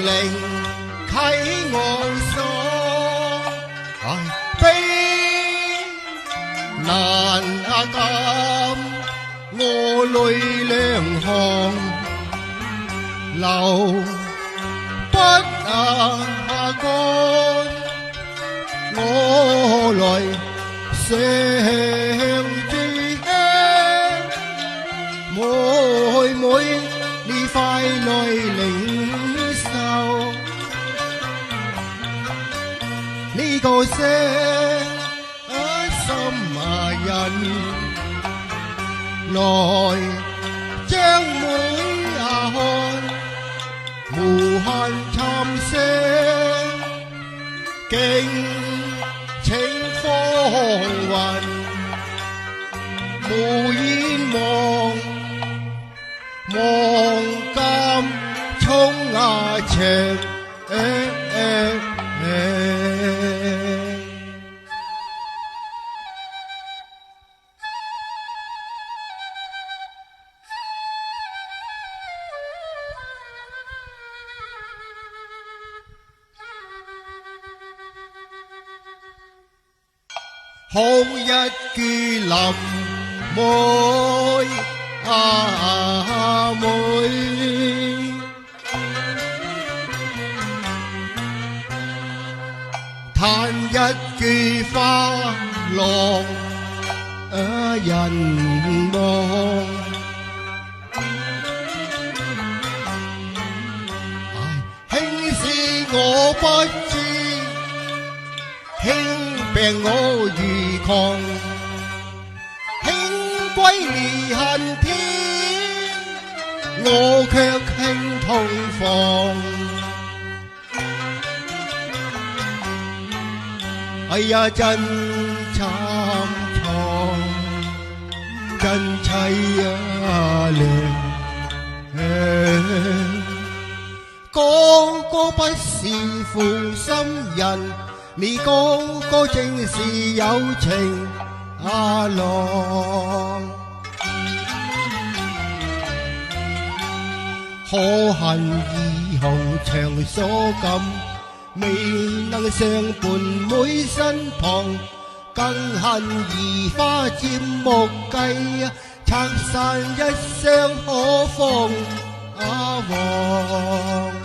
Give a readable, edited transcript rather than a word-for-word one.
靈啟我所，悲難禁，我淚兩行流不乾，我來常住妹妹，你快來領受呢個聲心人，來將每看無限參聲，敬請風雲無言望金衝牆，好一句臨妹妹，嘆一句花落人望，輕事我不知，輕病我如狂，輕歸離恨天，我卻輕痛房。哎呀，真慘藏，真凄涼，哥哥不是負心人，你哥哥正是有情郎，可恨二紅長所禁，未能相伴妹身旁，更恨移花佔木計，拆散一雙可芳房。